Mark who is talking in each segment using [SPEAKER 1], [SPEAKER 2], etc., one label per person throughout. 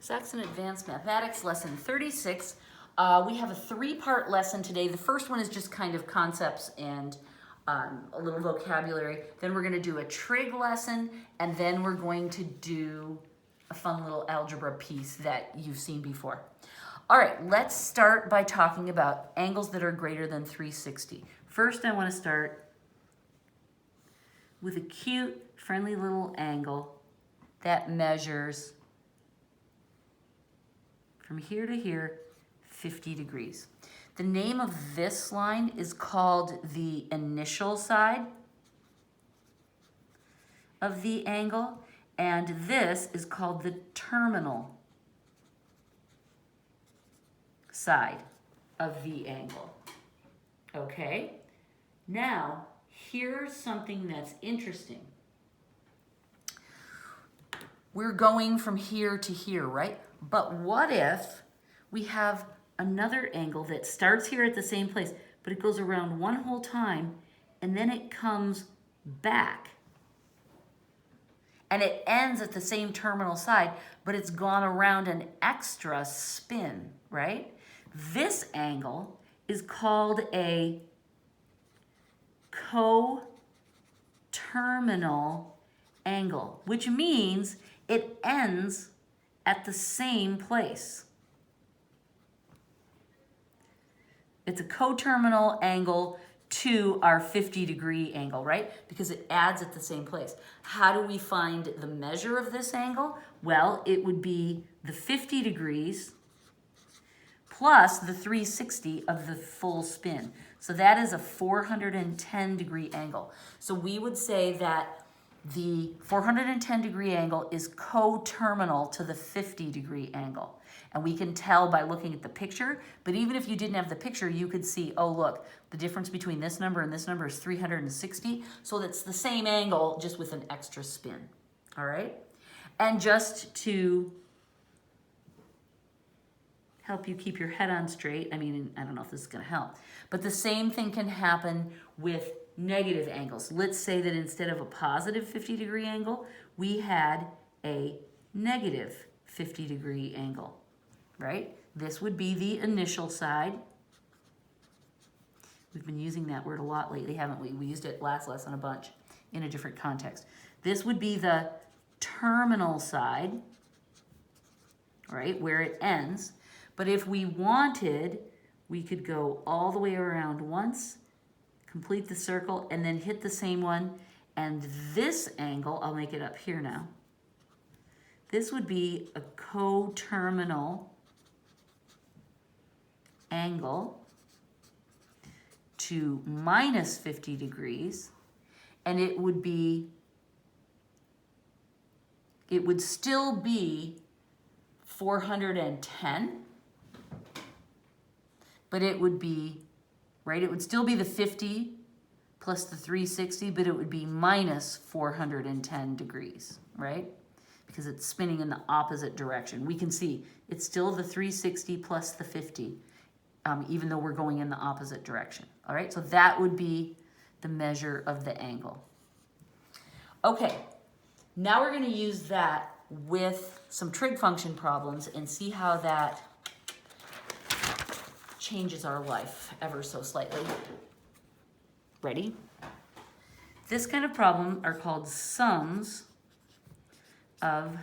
[SPEAKER 1] Saxon Advanced Mathematics, lesson 36. We have a three-part lesson today. The first one is just kind of concepts and a little vocabulary. Then we're going to do a trig lesson, and then we're going to do a fun little algebra piece that you've seen before. All right, let's start by talking about angles that are greater than 360. First, I want to start with a cute, friendly little angle that measures from here to here, 50 degrees. The name of this line is called the initial side of the angle, and this is called the terminal side of the angle. Okay? Now, here's something that's interesting. We're going from here to here, right? But what if we have another angle that starts here at the same place, but it goes around one whole time, and then it comes back. And it ends at the same terminal side, but it's gone around an extra spin, right? This angle is called a coterminal angle, which means it ends at the same place. It's a coterminal angle to our 50-degree angle, right? Because it adds at the same place. How do we find the measure of this angle? Well, it would be the 50 degrees plus the 360 of the full spin. So that is a 410-degree angle. So we would say that the 410-degree angle is coterminal to the 50-degree angle. And we can tell by looking at the picture, but even if you didn't have the picture, you could see, oh look, the difference between this number and this number is 360, so that's the same angle, just with an extra spin, all right? And just to help you keep your head on straight, I mean, I don't know if this is gonna help, but the same thing can happen with negative angles. Let's say that instead of a positive 50-degree angle, we had a negative 50-degree angle, right? This would be the initial side. We've been using that word a lot lately, haven't we? We used it last lesson a bunch in a different context. This would be the terminal side, right, where it ends. But if we wanted, we could go all the way around once, complete the circle, and then hit the same one. And this angle, I'll make it up here now. This would be a coterminal angle to minus 50 degrees. And it would still be 410, but it would be, right? It would still be the 50 plus the 360, but it would be minus 410 degrees, right? Because it's spinning in the opposite direction. We can see it's still the 360 plus the 50, even though we're going in the opposite direction, all right? So that would be the measure of the angle. Okay, now we're gonna use that with some trig function problems and see how that changes our life ever so slightly. Ready? This kind of problem are called sums of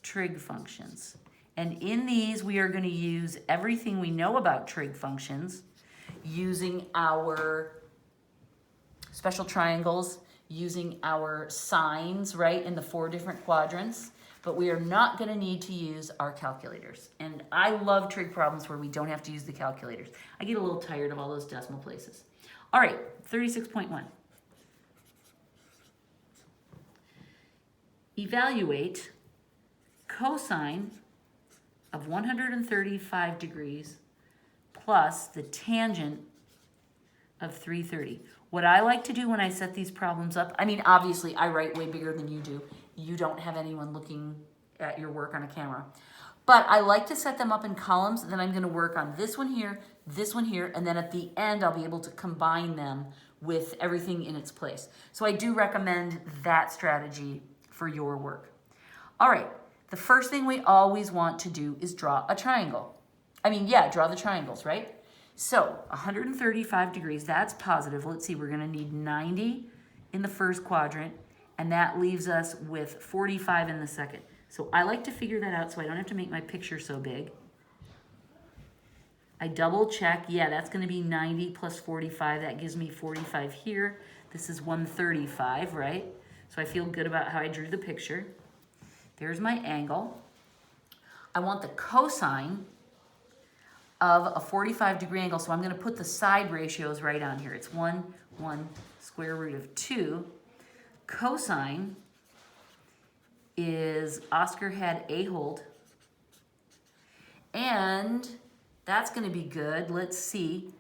[SPEAKER 1] trig functions. And in these, we are going to use everything we know about trig functions using our special triangles, using our signs, right, in the 4 different quadrants. But we are not going to need to use our calculators. And I love trig problems where we don't have to use the calculators. I get a little tired of all those decimal places. All right, 36.1. Evaluate cosine of 135 degrees plus the tangent of 330. What I like to do when I set these problems up, I mean, obviously I write way bigger than you do. You don't have anyone looking at your work on a camera. But I like to set them up in columns, then I'm going to work on this one here, and then at the end I'll be able to combine them with everything in its place. So I do recommend that strategy for your work. All right, the first thing we always want to do is draw a triangle. I mean, yeah, draw the triangles, right? So 135 degrees, that's positive. Let's see, we're gonna need 90 in the first quadrant, and that leaves us with 45 in the second. So I like to figure that out so I don't have to make my picture so big. I double check, yeah, that's gonna be 90 plus 45, that gives me 45 here. This is 135, right? So I feel good about how I drew the picture. There's my angle. I want the cosine of a 45-degree angle, so I'm gonna put the side ratios right on here. It's 1, square root of 2. Cosine is Oscar had Ahold, and that's gonna be good. Let's see.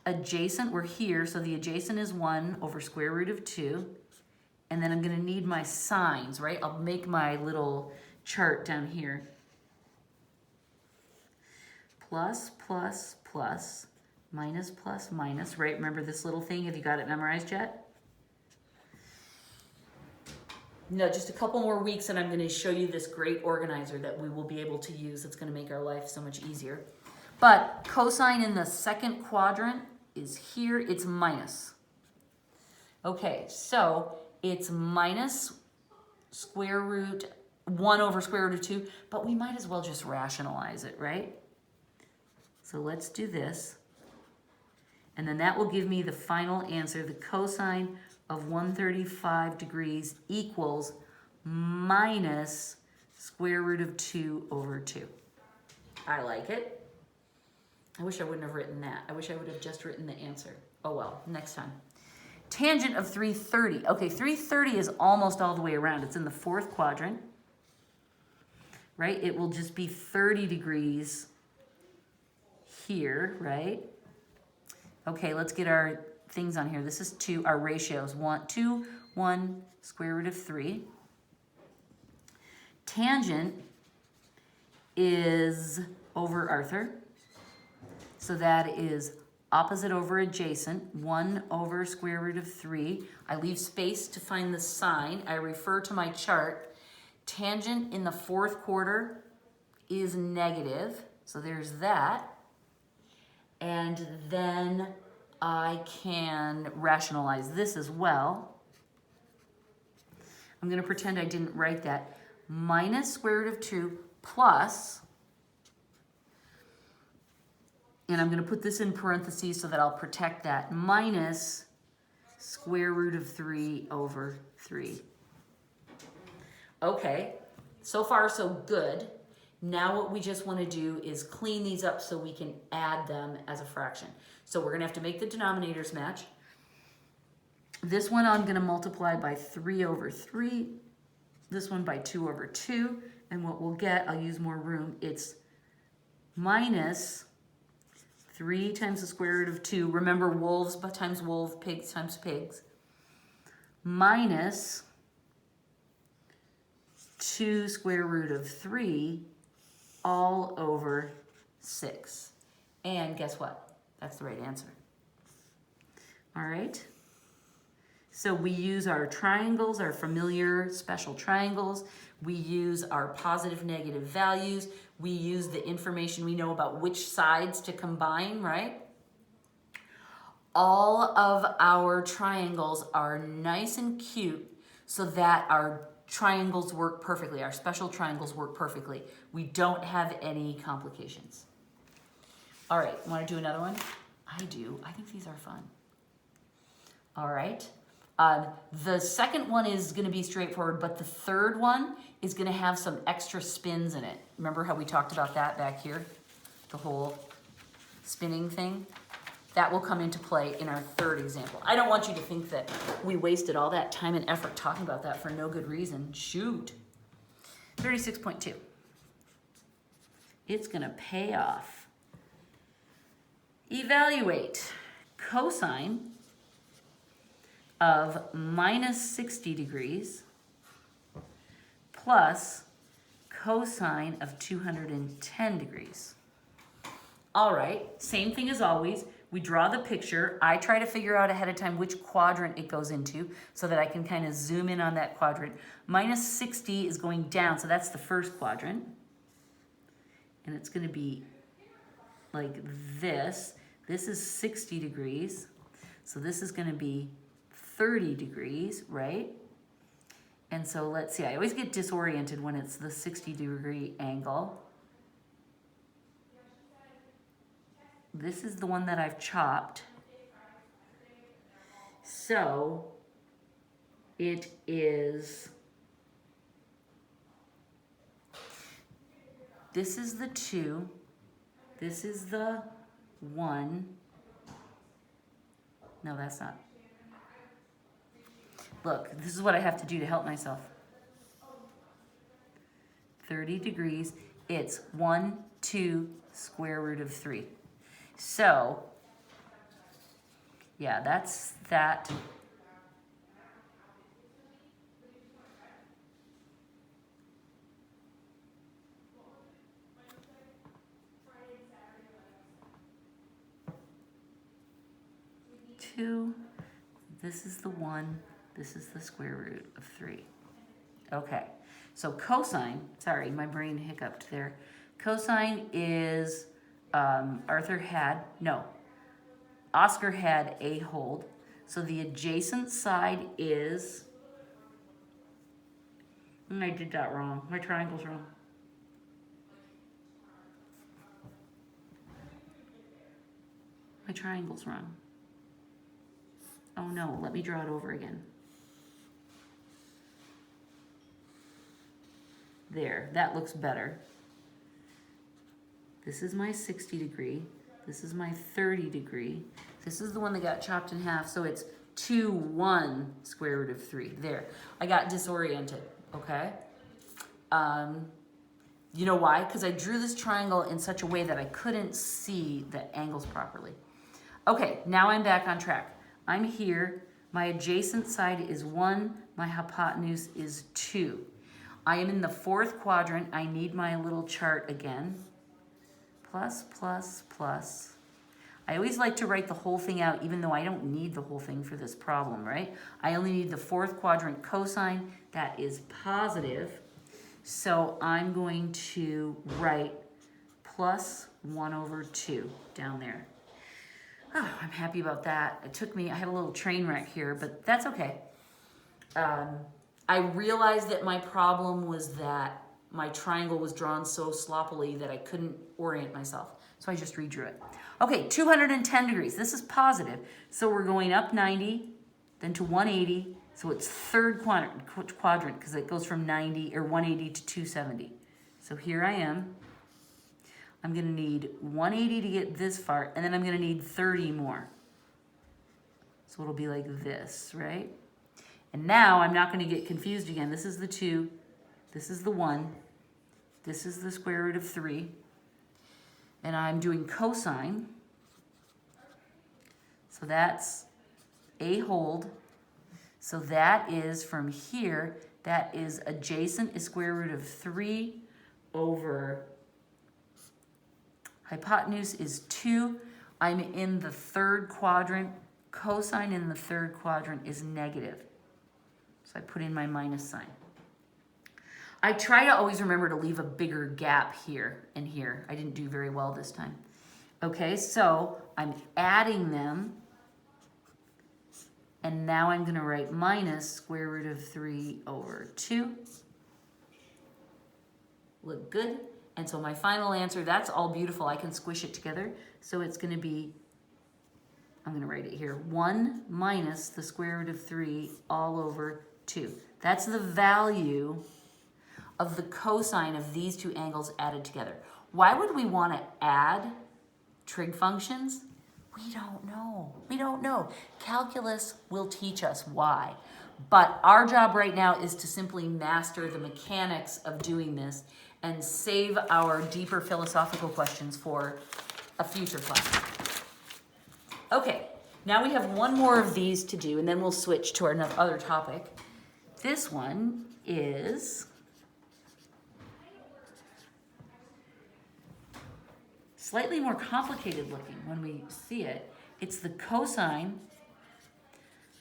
[SPEAKER 1] Adjacent, we're here, so the adjacent is 1 over square root of 2. And then I'm gonna need my signs, right? I'll make my little chart down here. Plus, plus, plus, minus, plus, minus, right? Remember this little thing? Have you got it memorized yet? No, just a couple more weeks and I'm gonna show you this great organizer that we will be able to use. It's gonna make our life so much easier. But cosine in the second quadrant is here, it's minus. Okay, so it's minus square root 1 over square root of 2, but we might as well just rationalize it, right? So let's do this. And then that will give me the final answer. The cosine of 135 degrees equals minus square root of 2 over 2. I like it. I wish I wouldn't have written that. I wish I would have just written the answer. Oh well, next time. Tangent of 330. Okay, 330 is almost all the way around. It's in the fourth quadrant, right? It will just be 30 degrees here, right? Okay, let's get our things on here. This is 2, our ratios. 2, 1, square root of 3. Tangent is over Arthur. So that is opposite over adjacent, 1 over square root of 3. I leave space to find the sine. I refer to my chart. Tangent in the fourth quarter is negative. So there's that. And then I can rationalize this as well. I'm going to pretend I didn't write that. Minus square root of 2 plus, and I'm going to put this in parentheses so that I'll protect that, minus square root of 3 over 3. Okay, so far so good. Now what we just want to do is clean these up so we can add them as a fraction. So we're going to have to make the denominators match. This one I'm going to multiply by 3 over 3. This one by 2 over 2. And what we'll get, I'll use more room, it's minus 3 times the square root of 2. Remember, wolves times wolf, pigs times pigs. Minus 2 square root of 3 all over 6. And guess what? That's the right answer. All right. So we use our triangles, our familiar special triangles. We use our positive, negative values. We use the information we know about which sides to combine, right? All of our triangles are nice and cute so that our triangles work perfectly. Our special triangles work perfectly. We don't have any complications. All right, want to do another one? I do. I think these are fun. All right. The second one is going to be straightforward, but the third one is going to have some extra spins in it. Remember how we talked about that back here? The whole spinning thing? That will come into play in our third example. I don't want you to think that we wasted all that time and effort talking about that for no good reason. Shoot. 36.2. It's going to pay off. Evaluate cosine of minus 60 degrees plus cosine of 210 degrees. All right, same thing as always. We draw the picture. I try to figure out ahead of time which quadrant it goes into so that I can kind of zoom in on that quadrant. Minus 60 is going down, so that's the first quadrant. And it's going to be like this. This is 60 degrees. So this is going to be 30 degrees, right? And so let's see, I always get disoriented when it's the 60-degree angle. This is the one that I've chopped. So it is, this is the 2, this is the 1. No, that's not. Look, this is what I have to do to help myself. 30 degrees, it's 1, 2, square root of 3. So, yeah, that's that. Two, this is the 1, this is the square root of 3. Okay, so cosine, sorry, my brain hiccuped there. Cosine is, Oscar had a hold. So the adjacent side is, I did that wrong. My triangle's wrong. My triangle's wrong. Oh no, let me draw it over again. There, that looks better. This is my 60 degree. This is my 30 degree. This is the one that got chopped in half, so it's 2, 1 square root of 3. There, I got disoriented, okay? You know why? Because I drew this triangle in such a way that I couldn't see the angles properly. Okay, now I'm back on track. I'm here, my adjacent side is 1, my hypotenuse is 2. I am in the 4th quadrant, I need my little chart again. Plus, plus, plus. I always like to write the whole thing out even though I don't need the whole thing for this problem, right? I only need the 4th quadrant cosine, that is positive. So I'm going to write plus 1 over 2 down there. Oh, I'm happy about that. It took me, I had a little train wreck here, but that's okay. I realized that my problem was that my triangle was drawn so sloppily that I couldn't orient myself. So I just redrew it. Okay, 210 degrees. This is positive. So we're going up 90, then to 180. So it's 3rd quadrant because it goes from 90 or 180 to 270. So here I am. I'm going to need 180 to get this far, and then I'm going to need 30 more. So it'll be like this, right? And now I'm not going to get confused again. This is the 2, this is the 1, this is the square root of 3, and I'm doing cosine. So that's a hold. So that is from here, that is adjacent is square root of 3 over hypotenuse is 2. I'm in the 3rd quadrant. Cosine in the 3rd quadrant is negative. So I put in my minus sign. I try to always remember to leave a bigger gap here and here. I didn't do very well this time. Okay, so I'm adding them. And now I'm going to write minus square root of 3 over 2. Look good. And so my final answer, that's all beautiful. I can squish it together. So it's going to be, I'm going to write it here, 1 minus the square root of 3 all over 2. That's the value of the cosine of these two angles added together. Why would we want to add trig functions? We don't know. We don't know. Calculus will teach us why. But our job right now is to simply master the mechanics of doing this and save our deeper philosophical questions for a future class. Okay, now we have one more of these to do, and then we'll switch to our other topic. This one is slightly more complicated looking when we see it. It's the cosine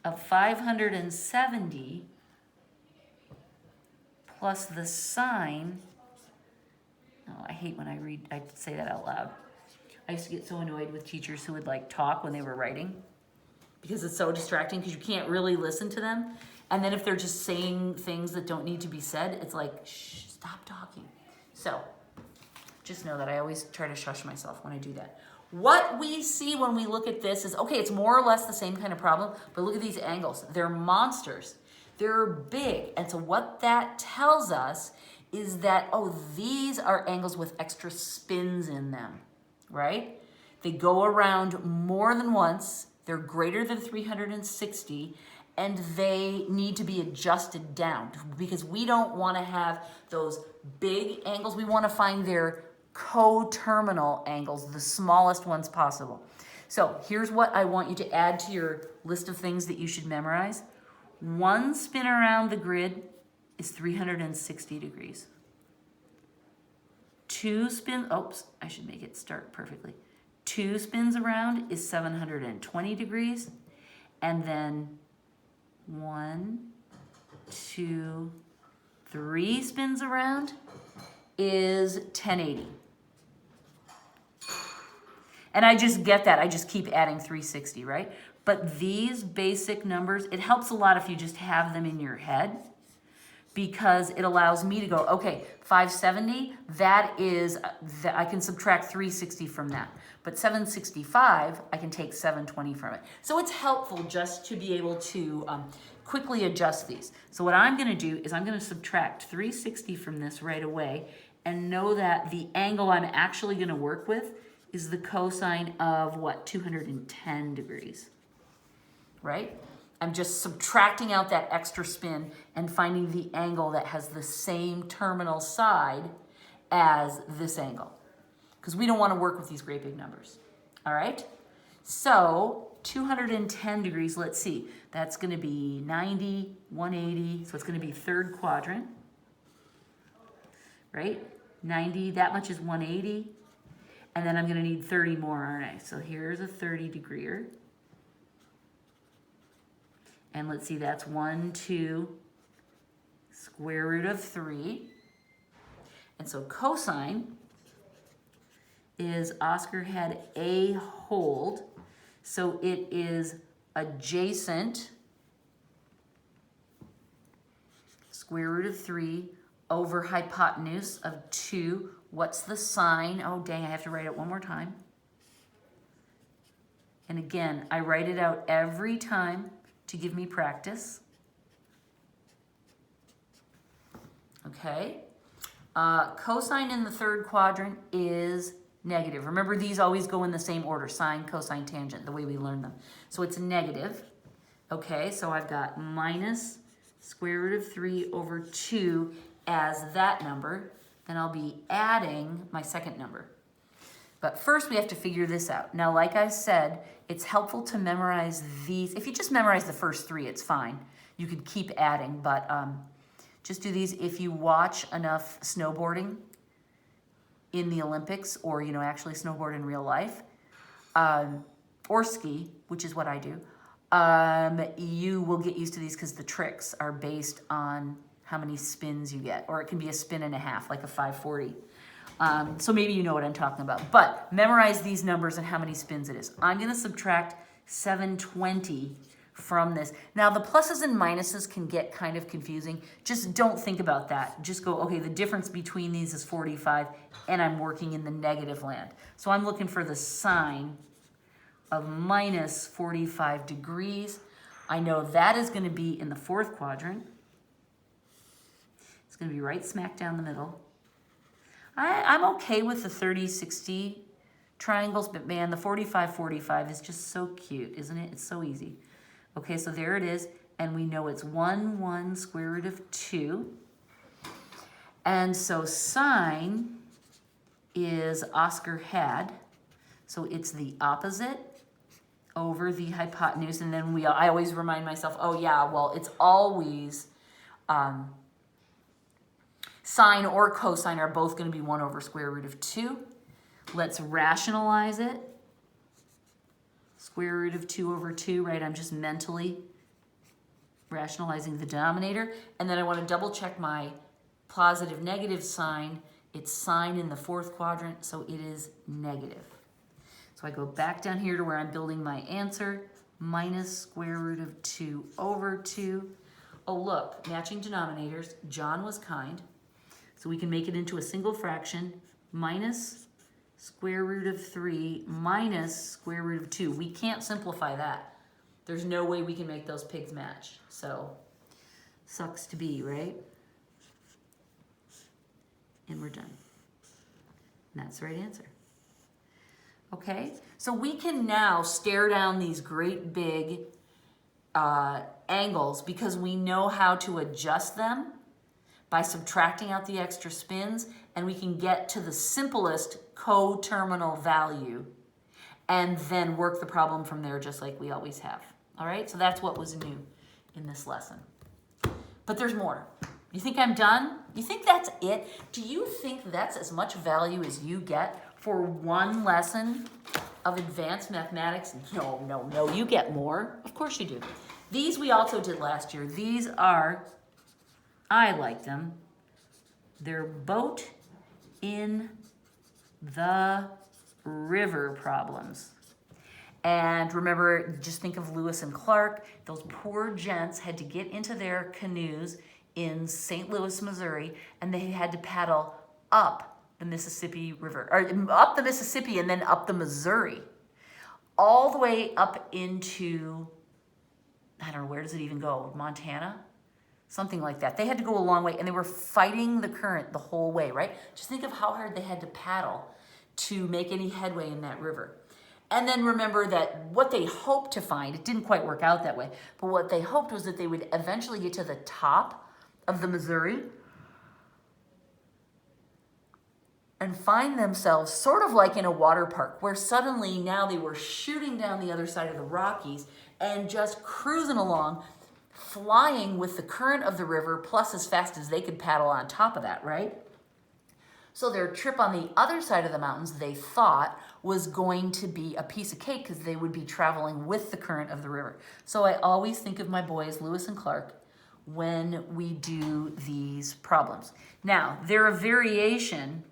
[SPEAKER 1] of 570 plus the sine. Oh, I hate when I say that out loud. I used to get so annoyed with teachers who would like talk when they were writing because it's so distracting because you can't really listen to them. And then if they're just saying things that don't need to be said, it's like, shh, stop talking. So just know that I always try to shush myself when I do that. What we see when we look at this is, okay, it's more or less the same kind of problem, but look at these angles. They're monsters. They're big. And so what that tells us is that, oh, these are angles with extra spins in them, right? They go around more than once. They're greater than 360, and they need to be adjusted down because we don't want to have those big angles. We want to find their coterminal angles, the smallest ones possible. So here's what I want you to add to your list of things that you should memorize. One spin around the grid is 360 degrees. Two spins, oops, I should make it start perfectly. Two spins around is 720 degrees. And then 1, 2, 3 spins around is 1080. And I just get that. I just keep adding 360, right? But these basic numbers, it helps a lot if you just have them in your head because it allows me to go, okay, 570, that is, I can subtract 360 from that. But 765, I can take 720 from it. So it's helpful just to be able to quickly adjust these. So what I'm gonna do is I'm gonna subtract 360 from this right away and know that the angle I'm actually gonna work with is the cosine of what, 210 degrees, right? I'm just subtracting out that extra spin and finding the angle that has the same terminal side as this angle because we don't want to work with these great big numbers, all right? So 210 degrees, let's see, that's going to be 90, 180, so it's going to be third quadrant, right? 90, that much is 180, and then I'm going to need 30 more, aren't I? So here's a 30 degreeer. And let's see, that's 1, 2, square root of 3. And so cosine is Oscar had a hold. So it is adjacent square root of 3 over hypotenuse of 2. What's the sine? Oh, dang, I have to write it one more time. And again, I write it out every time to give me practice. Okay. Cosine in the third quadrant is negative. Remember, these always go in the same order, sine, cosine, tangent, the way we learn them. So it's negative. Okay, so I've got minus square root of 3 over 2 as that number. Then I'll be adding my second number. But first we have to figure this out. Now, like I said, it's helpful to memorize these. If you just memorize the first 3, it's fine. You could keep adding, but just do these. If you watch enough snowboarding in the Olympics or, you know, actually snowboard in real life or ski, which is what I do, you will get used to these because the tricks are based on how many spins you get, or it can be a spin and a half, like a 540. So maybe you know what I'm talking about. But memorize these numbers and how many spins it is. I'm going to subtract 720 from this. Now, the pluses and minuses can get kind of confusing. Just don't think about that. Just go, okay, the difference between these is 45, and I'm working in the negative land. So I'm looking for the sine of minus 45 degrees. I know that is going to be in the fourth quadrant. It's going to be right smack down the middle. I'm okay with the 30-60 triangles, but man, the 45-45 is just so cute, isn't it? It's so easy. Okay, so there it is, and we know it's 1, 1, square root of 2. And so sine is Oscar had, so it's the opposite over the hypotenuse, and then I always remind myself, oh yeah, well, it's always sine or cosine are both going to be 1 over square root of 2. Let's rationalize it. Square root of 2 over 2, right? I'm just mentally rationalizing the denominator. And then I want to double check my positive negative sign. It's sign in the fourth quadrant, so it is negative. So I go back down here to where I'm building my answer, minus square root of 2 over 2. Oh, look, matching denominators. John was kind. So we can make it into a single fraction, minus square root of 3 minus square root of 2. We can't simplify that. There's no way we can make those pigs match. So, sucks to be, right? And we're done. And that's the right answer. Okay, so we can now stare down these great big angles because we know how to adjust them by subtracting out the extra spins, and we can get to the simplest coterminal value and then work the problem from there just like we always have. All right, so that's what was new in this lesson. But there's more. You think I'm done? You think that's it? Do you think that's as much value as you get for one lesson of advanced mathematics? No, no, no, you get more. Of course you do. These we also did last year. These are, I like them. They're boat in the river problems. And remember, just think of Lewis and Clark. Those poor gents had to get into their canoes in St. Louis, Missouri, and they had to paddle up the Mississippi River, or up the Mississippi and then up the Missouri, all the way up into, I don't know, where does it even go? Montana? Something like that. They had to go a long way, and they were fighting the current the whole way, right? Just think of how hard they had to paddle to make any headway in that river. And then remember that what they hoped to find, it didn't quite work out that way, but what they hoped was that they would eventually get to the top of the Missouri and find themselves sort of like in a water park where suddenly now they were shooting down the other side of the Rockies and just cruising along, flying with the current of the river plus as fast as they could paddle on top of that, right? So their trip on the other side of the mountains, they thought, was going to be a piece of cake because they would be traveling with the current of the river. So I always think of my boys, Lewis and Clark, when we do these problems. Now, they're a variation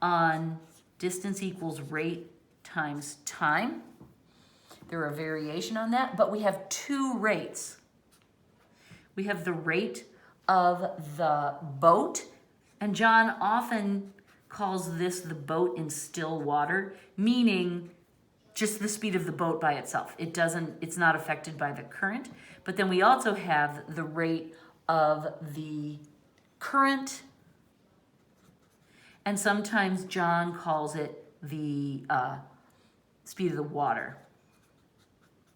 [SPEAKER 1] on distance equals rate times time. They're a variation on that, but we have two rates. We have the rate of the boat, and John often calls this the boat in still water, meaning just the speed of the boat by itself. It's not affected by the current. But then we also have the rate of the current, and sometimes John calls it the speed of the water.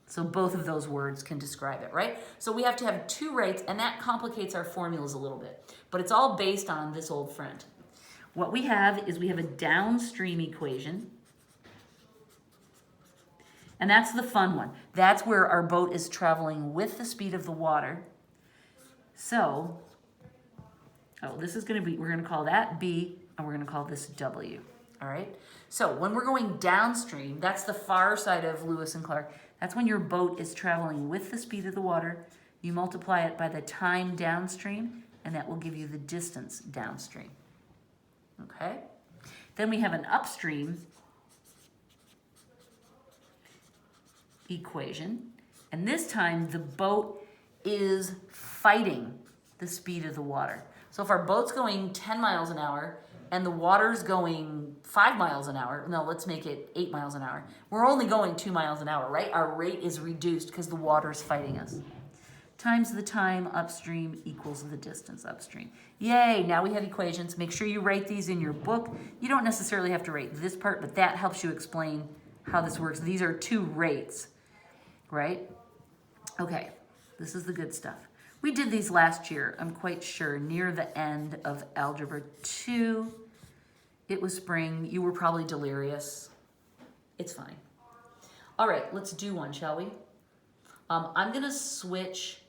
[SPEAKER 1] So both of those words can describe it, right? So we have to have two rates, and that complicates our formulas a little bit. But it's all based on this old friend. What we have is we have a downstream equation. And that's the fun one. That's where our boat is traveling with the speed of the water. So, this is going to be, we're going to call that B, and we're going to call this W. All right? So when we're going downstream, that's the far side of Lewis and Clark. That's when your boat is traveling with the speed of the water. You multiply it by the time downstream, and that will give you the distance downstream. Okay? Then we have an upstream equation, and this time the boat is fighting the speed of the water. So if our boat's going 10 miles an hour and the water's going 5 miles an hour, no, let's make it 8 miles an hour. We're only going 2 miles an hour, right? Our rate is reduced because the water's fighting us. Times the time upstream equals the distance upstream. Yay, now we have equations. Make sure you write these in your book. You don't necessarily have to write this part, but that helps you explain how this works. These are two rates, right? Okay, this is the good stuff. We did these last year, I'm quite sure, near the end of Algebra 2. It was spring. You were probably delirious. It's fine. All right, let's do one, shall we? I'm going to switch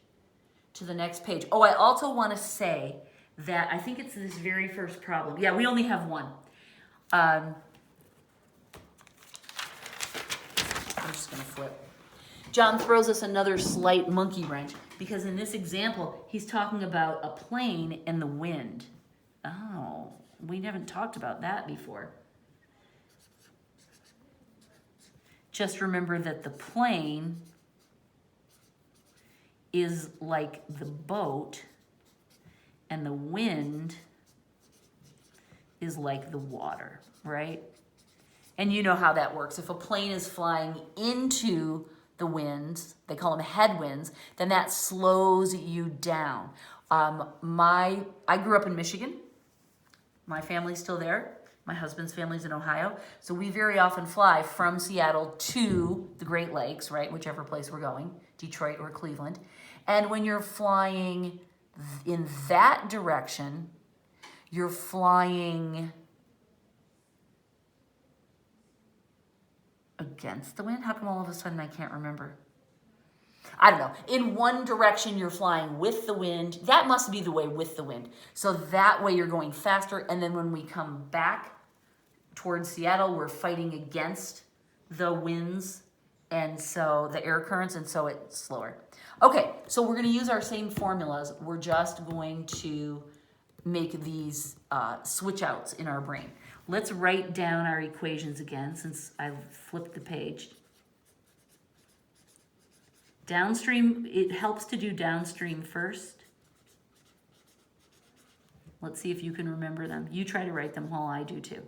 [SPEAKER 1] to the next page. Oh, I also want to say that I think it's this very first problem. Yeah, we only have one. I'm just just gonna flip. John throws us another slight monkey wrench because in this example, he's talking about a plane and the wind. Oh, we haven't talked about that before. Just remember that the plane is like the boat and the wind is like the water, right? And you know how that works. If a plane is flying into the winds, they call them headwinds, then that slows you down. I grew up in Michigan. My family's still there. My husband's family's in Ohio. So we very often fly from Seattle to the Great Lakes, right? Whichever place we're going, Detroit or Cleveland. And when you're flying in that direction, you're flying against the wind? How come all of a sudden I can't remember? I don't know. In one direction, you're flying with the wind. That must be the way with the wind. So that way you're going faster. And then when we come back towards Seattle, we're fighting against the winds and so the air currents, and so it's slower. Okay, so we're going to use our same formulas. We're just going to make these switch outs in our brain. Let's write down our equations again since I've flipped the page. Downstream, it helps to do downstream first. Let's see if you can remember them. You try to write them while I do too.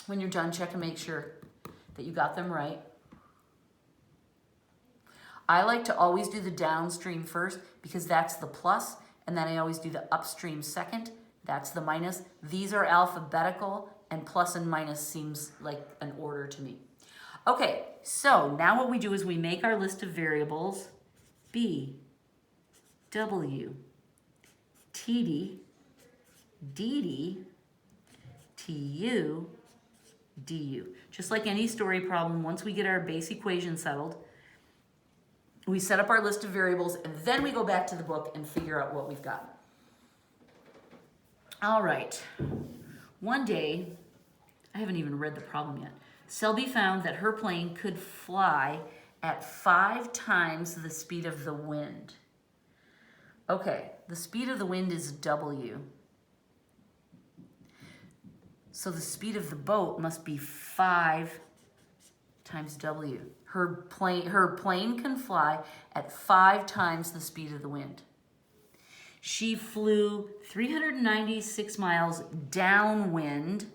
[SPEAKER 1] When you're done, check and make sure that you got them right. I like to always do the downstream first because that's the plus, and then I always do the upstream second. That's the minus. These are alphabetical, and plus and minus seems like an order to me. Okay, so now what we do is we make our list of variables. B, W, TD, DD, TU, du. Just like any story problem, once we get our base equation settled, we set up our list of variables, and then we go back to the book and figure out what we've got. All right. One day, I haven't even read the problem yet. Selby found that her plane could fly at 5 times the speed of the wind. Okay, the speed of the wind is W. So the speed of the boat must be 5 times W. Her plane can fly at 5 times the speed of the wind. She flew 396 miles downwind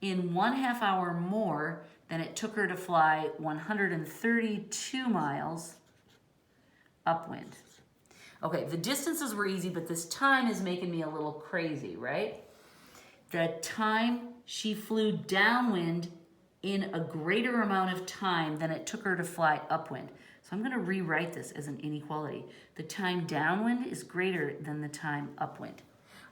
[SPEAKER 1] in 1/2 hour more than it took her to fly 132 miles upwind. Okay, the distances were easy, but this time is making me a little crazy, right? The time she flew downwind in a greater amount of time than it took her to fly upwind. So I'm going to rewrite this as an inequality. The time downwind is greater than the time upwind.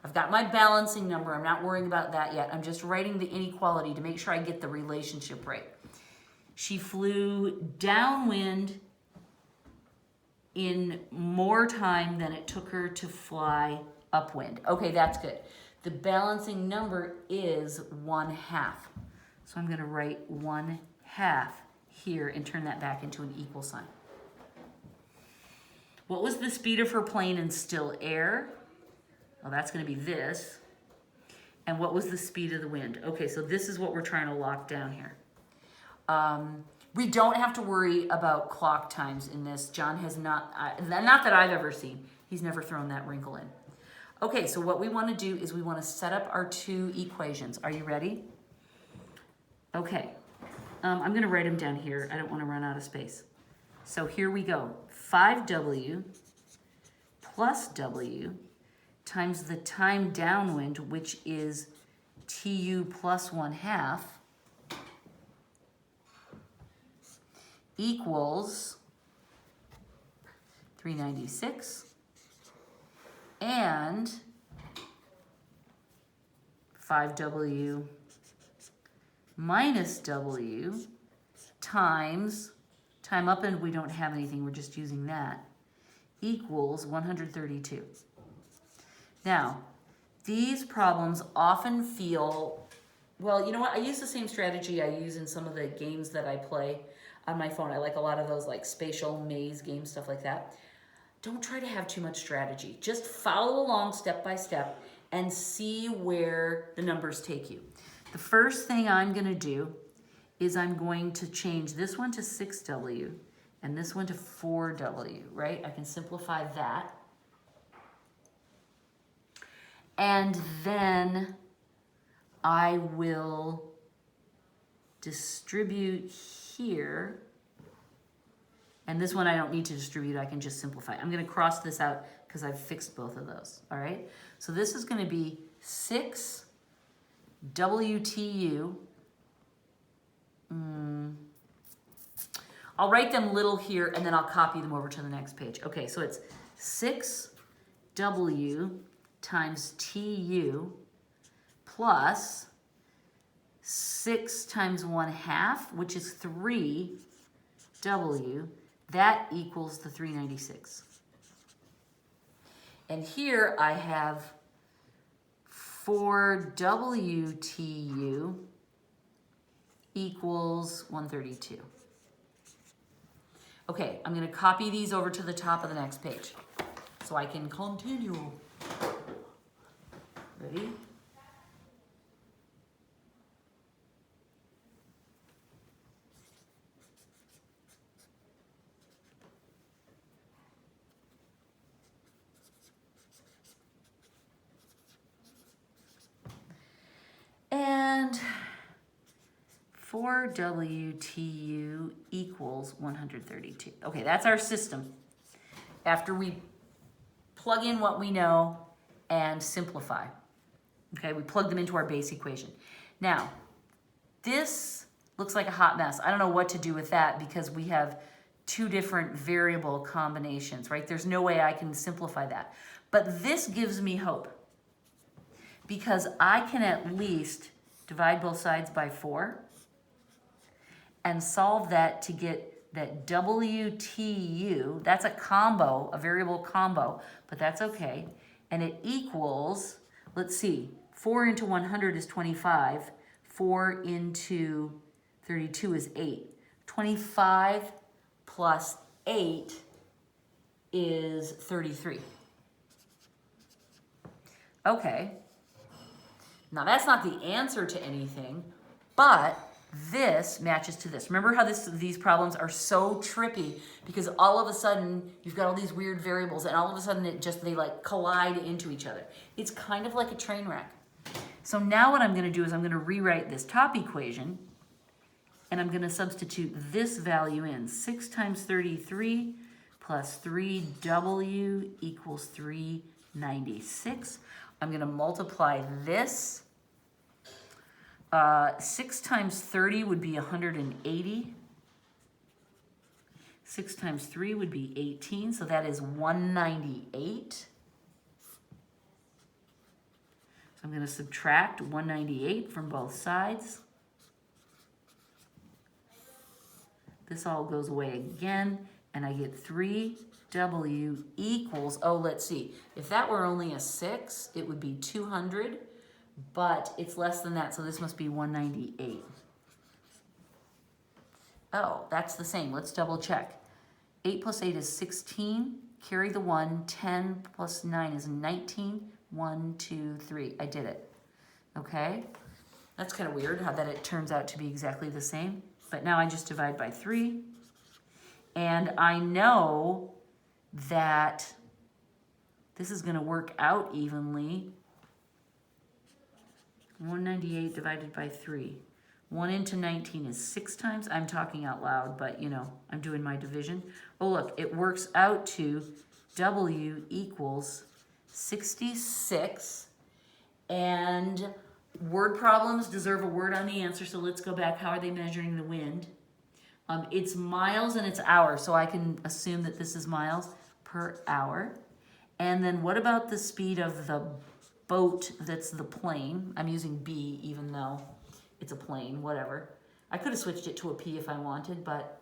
[SPEAKER 1] I've got my balancing number. I'm not worrying about that yet. I'm just writing the inequality to make sure I get the relationship right. She flew downwind in more time than it took her to fly upwind. Okay, that's good. The balancing number is 1/2. So I'm going to write 1/2 here and turn that back into an equal sign. What was the speed of her plane in still air? Well, that's going to be this. And what was the speed of the wind? Okay, so this is what we're trying to lock down here. We don't have to worry about clock times in this. John has not that I've ever seen. He's never thrown that wrinkle in. Okay, so what we want to do is we want to set up our 2 equations. Are you ready? Okay, I'm going to write them down here. I don't want to run out of space. So here we go. 5W plus W times the time downwind, which is TU plus 1/2, equals 396 and 5W minus W times, time up and we don't have anything, we're just using that, equals 132. Now, these problems often feel, well, you know what? I use the same strategy I use in some of the games that I play on my phone. I like a lot of those like spatial maze games, stuff like that. Don't try to have too much strategy. Just follow along step by step and see where the numbers take you. The first thing I'm going to do is I'm going to change this one to 6W and this one to 4W, right? I can simplify that. And then I will distribute here. And this one I don't need to distribute, I can just simplify. I'm going to cross this out because I've fixed both of those, all right? So this is going to be 6 WTU. I'll write them little here and then I'll copy them over to the next page. Okay, so it's 6W times TU plus 6 times 1/2, which is 3W. That equals the 396. And here I have 4WTU equals 132. Okay, I'm going to copy these over to the top of the next page so I can continue. Ready? And 4WTU equals 132. Okay, that's our system. After we plug in what we know and simplify. Okay, we plug them into our base equation. Now, this looks like a hot mess. I don't know what to do with that because we have two different variable combinations, right? There's no way I can simplify that. But this gives me hope because I can at least divide both sides by 4 and solve that to get that WTU. That's a combo, a variable combo, but that's okay. And it equals, let's see, 4 into 100 is 25. 4 into 32 is 8. 25 plus 8 is 33. Okay. Now that's not the answer to anything, but this matches to this. Remember how these problems are so trippy because all of a sudden you've got all these weird variables and all of a sudden they like collide into each other. It's kind of like a train wreck. So now what I'm going to do is I'm going to rewrite this top equation and I'm going to substitute this value in. 6 times 33 plus 3W equals 396. I'm going to multiply this. 6 times 30 would be 180. 6 times 3 would be 18, so that is 198. So I'm going to subtract 198 from both sides. This all goes away again, and I get 3W equals, oh, let's see. If that were only a 6, it would be 200. But it's less than that, so this must be 198. Oh, that's the same. Let's double check. 8 plus 8 is 16. Carry the 1. 10 plus 9 is 19. 1, 2, 3. I did it. Okay? That's kind of weird how that it turns out to be exactly the same. But now I just divide by 3. And I know that this is going to work out evenly. 198 divided by 3. 1 into 19 is 6 times. I'm talking out loud, but you know, I'm doing my division. Oh, look, it works out to W equals 66. And word problems deserve a word on the answer, so let's go back. How are they measuring the wind? It's miles and it's hours, so I can assume that this is miles per hour. And then what about the speed of the boat that's the plane? I'm using B even though it's a plane, whatever. I could have switched it to a P if I wanted, but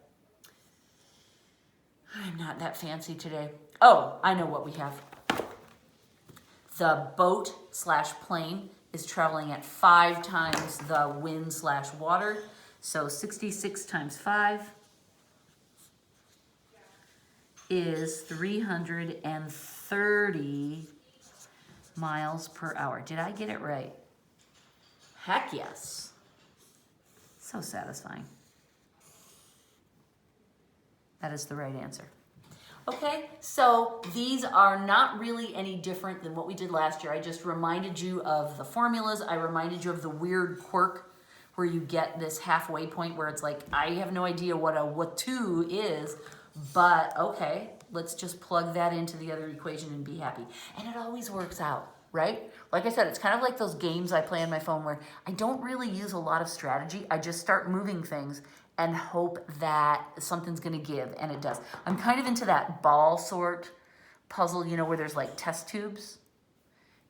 [SPEAKER 1] I'm not that fancy today. Oh, I know what we have. The boat slash plane is traveling at 5 times the wind slash water. So 66 times 5 is 330 miles per hour. Did I get it right? Heck yes. So satisfying. That is the right answer. Okay, so these are not really any different than what we did last year. I just reminded you of the formulas. I reminded you of the weird quirk where you get this halfway point where it's like, I have no idea what a what-to is, but okay, let's just plug that into the other equation and be happy. And it always works out, right? Like I said, it's kind of like those games I play on my phone where I don't really use a lot of strategy. I just start moving things and hope that something's gonna give, and it does. I'm kind of into that ball sort puzzle, you know, where there's like test tubes,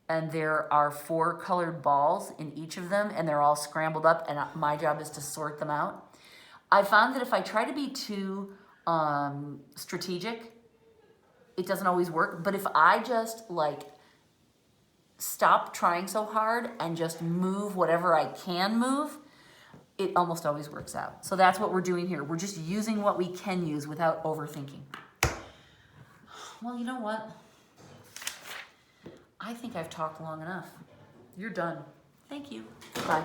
[SPEAKER 1] and there are 4 colored balls in each of them, and they're all scrambled up, and my job is to sort them out. I found that if I try to be too strategic, it doesn't always work, but if I just like stop trying so hard and just move whatever I can move, it almost always works out. So that's what we're doing here. We're just using what we can use without overthinking. Well, you know what? I think I've talked long enough. You're done. Thank you. Bye.